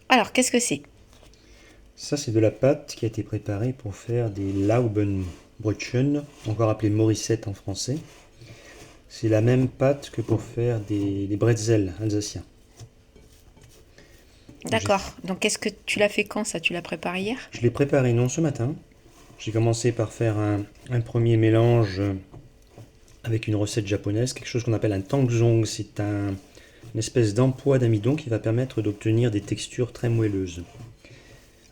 Alors, qu'est-ce que c'est? Ça, c'est de la pâte qui a été préparée pour faire des Laubenbrötchen, encore appelé Morissette en français. C'est la même pâte que pour faire des bretzels alsaciens. J'ai- D'accord. Donc, qu'est-ce que tu l'as fait quand ça? Tu l'as préparé hier? Je l'ai préparé non ce matin. J'ai commencé par faire un premier mélange avec une recette japonaise, quelque chose qu'on appelle un tangzong. C'est une espèce d'empois d'amidon qui va permettre d'obtenir des textures très moelleuses.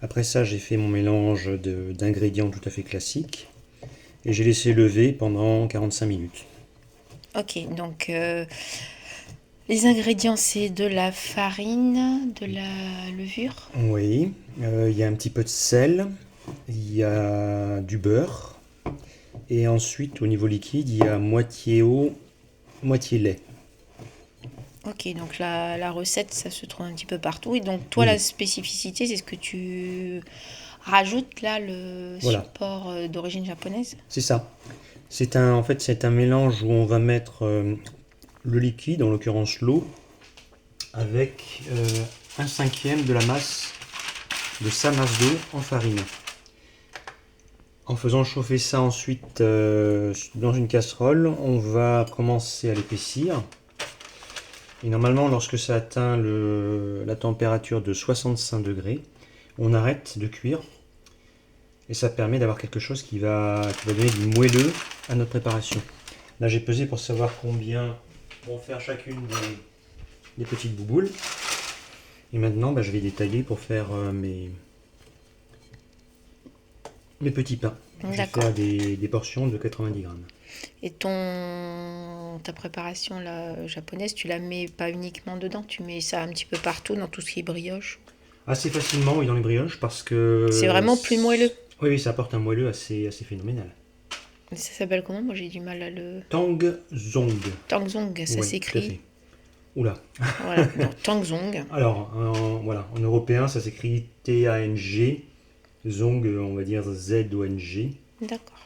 Après ça, j'ai fait mon mélange d'ingrédients tout à fait classiques et j'ai laissé lever pendant 45 minutes. Ok, donc les ingrédients, c'est de la farine, de la levure. Oui, il y a un petit peu de sel, il y a du beurre et ensuite au niveau liquide, il y a moitié eau, moitié lait. Ok, donc la recette, ça se trouve un petit peu partout. Et donc, toi, la Oui, spécificité, c'est ce que tu rajoutes là, le voilà, support d'origine japonaise? c'est ça. En fait, c'est un mélange où on va mettre le liquide, en l'occurrence l'eau, avec un cinquième de la masse de sa masse d'eau en farine. En faisant chauffer ça ensuite dans une casserole, on va commencer à l'épaissir. Et normalement, lorsque ça atteint la température de 65 degrés, on arrête de cuire. Et ça permet d'avoir quelque chose qui va donner du moelleux à notre préparation. Là, j'ai pesé pour savoir combien vont faire chacune des petites bouboules. Et maintenant, je vais détailler pour faire mes petits pains. Je vais D'accord. faire des portions de 90 grammes. Et ta préparation là, japonaise, tu la mets pas uniquement dedans, tu mets ça un petit peu partout dans tout ce qui est brioche. Assez facilement, oui, dans les brioches, parce C'est que vraiment plus moelleux. oui, oui, ça apporte un moelleux assez phénoménal. Ça s'appelle comment? Moi, j'ai du mal à le. Tangzong. Tangzong, ça Oui, tout à s'écrit. fait. Oula. Voilà, donc Tangzong. Alors, voilà, en européen, ça s'écrit T-A-N-G. Zong, on va dire Z-O-N-G. D'accord.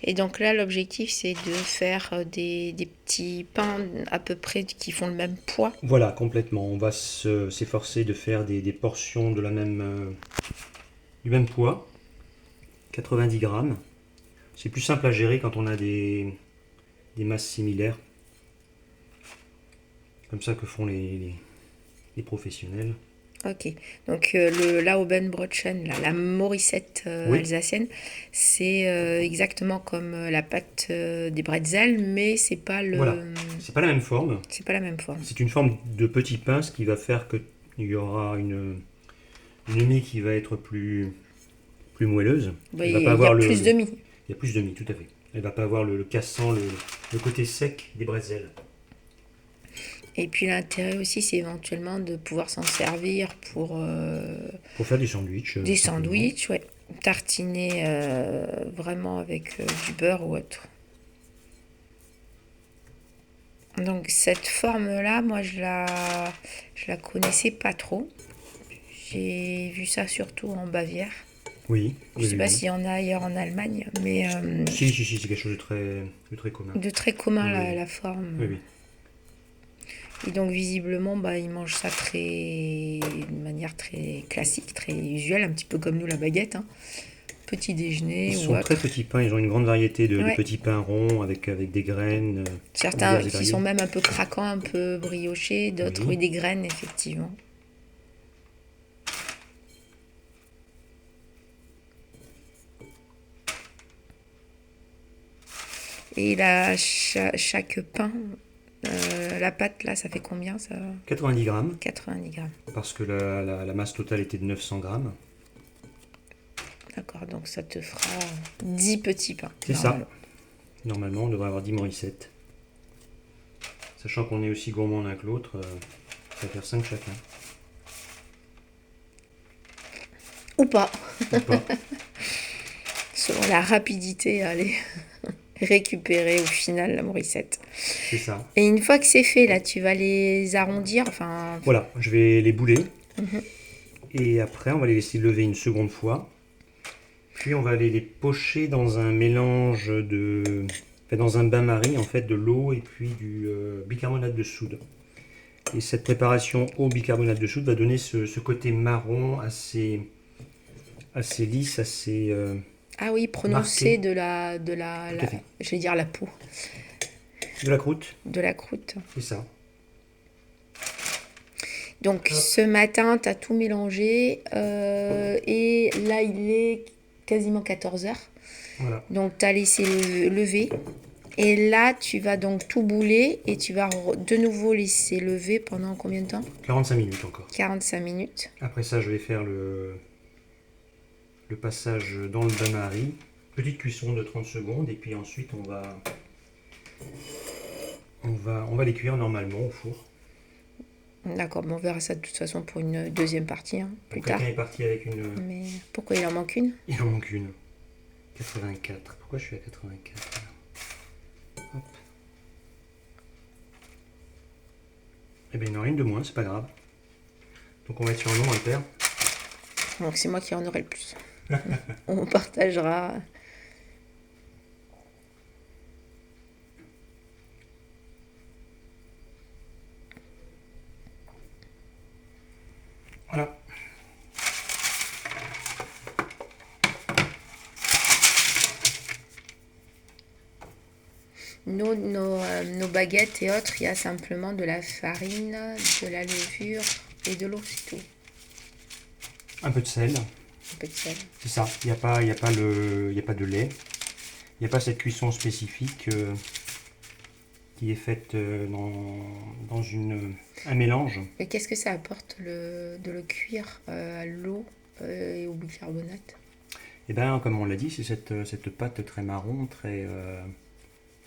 Et donc là, l'objectif, c'est de faire des petits pains à peu près qui font le même poids. Voilà, complètement. On va s'efforcer de faire des portions du même poids, 90 grammes. C'est plus simple à gérer quand on a des masses similaires, comme ça que font les professionnels. Ok. Donc le Laubenbrötchen, la Morissette Oui, alsacienne, c'est exactement comme la pâte des bretzels, mais voilà. C'est pas la même forme. c'est pas la même forme. C'est une forme de petit pain, ce qui va faire qu'il y aura une mie qui va être plus moelleuse. Bah, Elle va pas il y a avoir plus de mie. il y a plus de mie, tout à fait. Elle va pas avoir le cassant, le côté sec des bretzels. Et puis l'intérêt aussi, c'est éventuellement de pouvoir s'en servir pour Pour faire des sandwichs, des simplement. sandwichs, ouais. Tartiner vraiment avec du beurre ou autre. Donc cette forme-là, moi je la connaissais pas trop. J'ai vu ça surtout en Bavière. Oui, Je oui, sais oui, pas oui. s'il y en a ailleurs en Allemagne, mais Si, si, si, c'est quelque chose de très commun. de très commun Oui, oui, la oui. forme. Oui, oui. Et donc visiblement, bah, ils mangent ça de manière très classique, très usuelle, un petit peu comme nous la baguette, hein. Petit Ils déjeuner ou sont très autre. petits pains, ils ont une grande variété de Ouais. petits pains ronds avec des graines Certains diverses et qui sont variées. même un peu craquants, un peu briochés, d'autres Oui. oui des graines effectivement. Et là, chaque pain, la pâte là, ça fait combien ça? 90 grammes, 90 grammes. parce que la masse totale était de 900 grammes. D'accord, donc ça te fera 10 petits pains, C'est ça. normalement. Normalement, on devrait avoir 10 morissettes. Sachant qu'on est aussi gourmand l'un que l'autre, ça va faire 5 chacun. Ou pas, Ou pas. selon la rapidité à aller récupérer au final la morissette. C'est ça. Et une fois que c'est fait, là, tu vas les arrondir, enfin. Voilà, je vais les bouler. Et après, on va les laisser lever une seconde fois. Puis on va aller les pocher dans un mélange enfin, dans un bain-marie en fait, de l'eau et puis du bicarbonate de soude. Et cette préparation au bicarbonate de soude va donner ce côté marron assez lisse, assez Ah oui, prononcer marqué. de la, Tout à fait. je vais dire la peau, De la croûte, de la croûte. c'est ça. Donc Hop. ce matin, tu as tout mélangé et là, il est quasiment 14 heures. Voilà. Donc tu as laissé lever. Et là, tu vas donc tout bouler et tu vas de nouveau laisser lever pendant combien de temps? 45 minutes encore. 45 minutes. Après ça, je vais faire le passage dans le bain-marie. Petite cuisson de 30 secondes. Et puis ensuite, on va les cuire normalement au four. D'accord, bon, on verra ça de toute façon pour une deuxième partie, hein, plus Quelqu'un tard. est parti avec une... Mais pourquoi il en manque une? Il en manque une. 84. Pourquoi je suis à 84 là? Hop. Eh bien, il y en aura une de moins, c'est pas grave. Donc on va être sur un nombre impair. Donc c'est moi qui en aurai le plus. On partagera. Voilà. Nos baguettes et autres, il y a simplement de la farine, de la levure et de l'eau, c'est tout. Un peu de sel. Un peu de sel. C'est ça. Il n'y a pas de lait. Il n'y a pas cette cuisson spécifique qui est faite dans un mélange. Et qu'est-ce que ça apporte de le cuire à l'eau et au bicarbonate? Et bien, comme on l'a dit, c'est cette pâte très marron, très...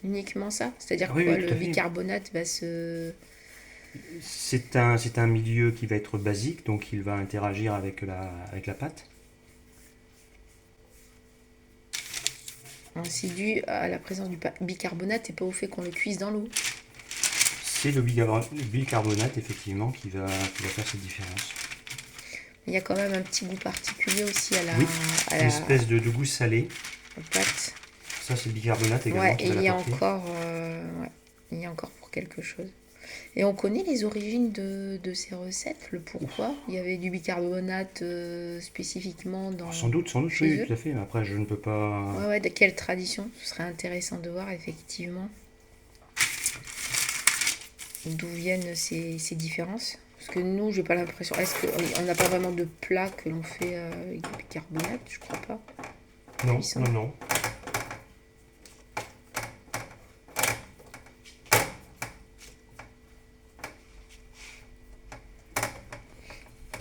Uniquement ça? C'est-à-dire Oui, quoi? oui, tout Le à fait. bicarbonate va se... C'est un milieu qui va être basique, donc il va interagir avec la pâte. C'est dû à la présence du bicarbonate et pas au fait qu'on le cuise dans l'eau. C'est le bicarbonate, effectivement, qui va faire cette différence. Il y a quand même un petit goût particulier aussi à Oui, à une la espèce de goût salé. pâte. Ça, c'est le bicarbonate également Ouais, qui et va il y a l'apporter. encore, ouais, il y a encore pour quelque chose. Et on connaît les origines de ces recettes, le pourquoi. Il y avait du bicarbonate spécifiquement Sans doute, chez oui, eux. tout à fait. Mais après, je ne peux pas... Ouais, ouais, de quelle tradition? Ce serait intéressant de voir effectivement d'où viennent ces différences. Parce que nous, j'ai pas l'impression. Est-ce qu'on n'a pas vraiment de plat que l'on fait avec du bicarbonate? Je crois pas. Non, Puissant. non, non.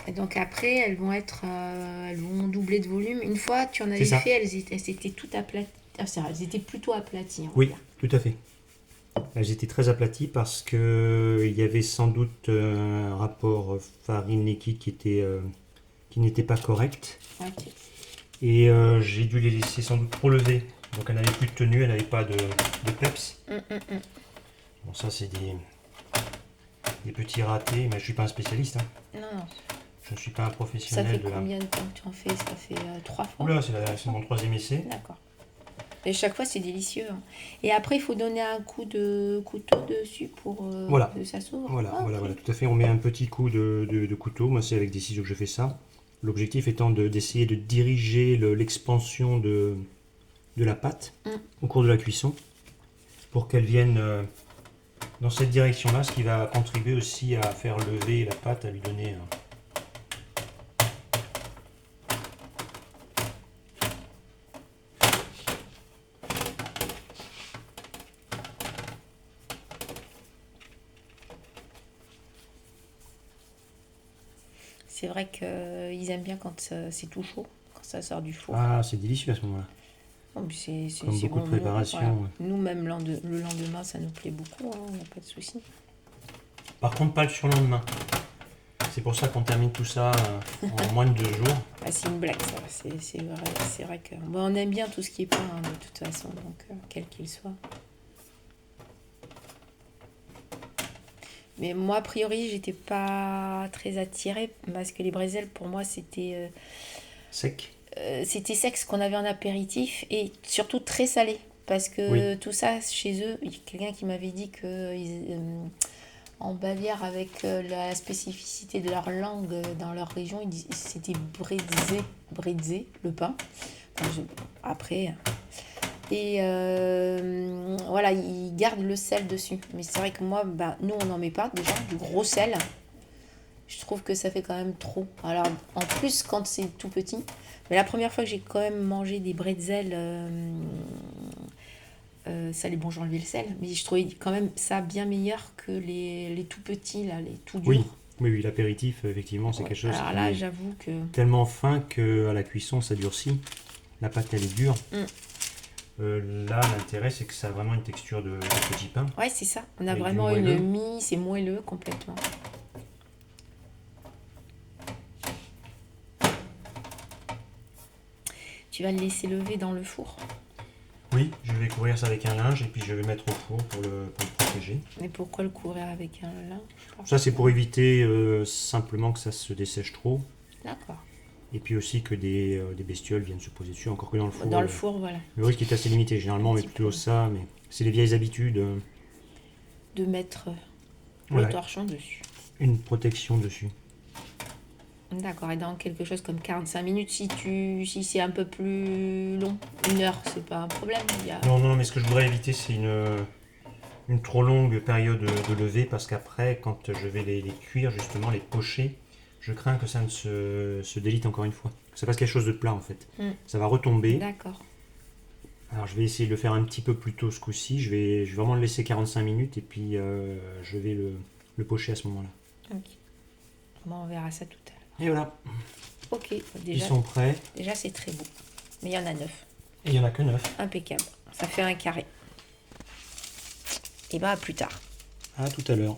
Et donc après, elles vont doubler de volume. Une fois, tu en avais C'est ça. fait, elles étaient toutes aplaties. Ah, c'est vrai, elles étaient plutôt aplaties, on va Oui, dire. tout à fait. Elles étaient très aplaties parce que il y avait sans doute un rapport farine liquide qui n'était pas correct. Ok. Et j'ai dû les laisser sans doute trop lever. Donc elles n'avaient plus de tenue, elles n'avaient pas de peps. Bon, ça c'est des petits ratés, mais je ne suis pas un spécialiste, hein. Non, non. Je ne suis pas un Ça professionnel fait de la... combien de temps que tu en fais? Ça fait 3 fois? Oula, c'est mon troisième essai. D'accord. Et chaque fois, c'est délicieux, hein. Et après, il faut donner un coup de couteau dessus pour Voilà. que ça s'ouvre. Voilà, Ah, voilà, ok. voilà, tout à fait. On met un petit coup de couteau. Moi, c'est avec des ciseaux que je fais ça. L'objectif étant d'essayer de diriger l'expansion de la pâte au cours de la cuisson pour qu'elle vienne dans cette direction-là, ce qui va contribuer aussi à faire lever la pâte, à lui donner C'est vrai qu'ils aiment bien quand c'est tout chaud, quand ça sort du four. Ah, c'est délicieux à ce moment-là. Oh, mais Comme c'est beaucoup bon. de préparation. Voilà. Ouais. Nous, même le lendemain, ça nous plaît beaucoup, hein, on n'a pas de souci. Par contre, pas le surlendemain. C'est pour ça qu'on termine tout ça en moins de 2 jours. Ah, c'est une blague, ça. C'est vrai que bon, on aime bien tout ce qui est pain, hein, de toute façon, donc quel qu'il soit. Mais moi, a priori, j'étais pas très attirée parce que les bretzels, pour moi, Sec. c'était sec ce qu'on avait en apéritif et surtout très salé. Parce que Oui. tout ça, chez eux, il y a quelqu'un qui m'avait dit que en Bavière, avec la spécificité de leur langue dans leur région, c'était bredze, le pain. Enfin, après, et voilà, ils gardent le sel dessus. Mais c'est vrai que moi, nous, on n'en met pas déjà, du gros sel. Je trouve que ça fait quand même trop. Alors, en plus, quand c'est tout petit. Mais la première fois que j'ai quand même mangé des bretzels, ça, les bon, j'ai enlevé le sel. Mais je trouvais quand même ça bien meilleur que les tout petits, là, les tout durs. Oui, oui, oui, l'apéritif, effectivement, c'est Ouais. quelque chose Alors qui là, est j'avoue que... tellement fin qu'à la cuisson, ça durcit. La pâte, elle est dure. Là, l'intérêt, c'est que ça a vraiment une texture de petit pain. Ouais, c'est ça. On a Avec du vraiment moelleux. une mie, c'est moelleux complètement. Tu vas le laisser lever dans le four. Oui, je vais couvrir ça avec un linge et puis je vais mettre au four pour le protéger. Mais pourquoi le couvrir avec un linge? Ça, c'est pour éviter simplement que ça se dessèche trop. D'accord. Et puis aussi que des bestioles viennent se poser dessus, encore que dans le four. Dans le four, voilà. Le risque est assez limité. Généralement, on met plutôt ça, mais c'est les vieilles habitudes. De mettre Voilà. le torchon dessus. Une protection dessus. D'accord, et dans quelque chose comme 45 minutes, si c'est un peu plus long, 1 heure, c'est pas un problème. Non, non, mais ce que je voudrais éviter, c'est une trop longue période de levée, parce qu'après, quand je vais les cuire, justement, les pocher, je crains que ça ne se délite encore une fois. Que ça fasse quelque chose de plat, en fait. Ça va retomber. D'accord. Alors, je vais essayer de le faire un petit peu plus tôt ce coup-ci. Je vais vraiment le laisser 45 minutes, et puis je vais le pocher à ce moment-là. Ok. Bon, on verra ça tout à l'heure. Et voilà. Ok, Ils déjà, sont prêts. déjà c'est très beau. Mais il y en a 9. Et il n'y en a que 9. Impeccable. Ça fait un carré. Et à plus tard. À tout à l'heure.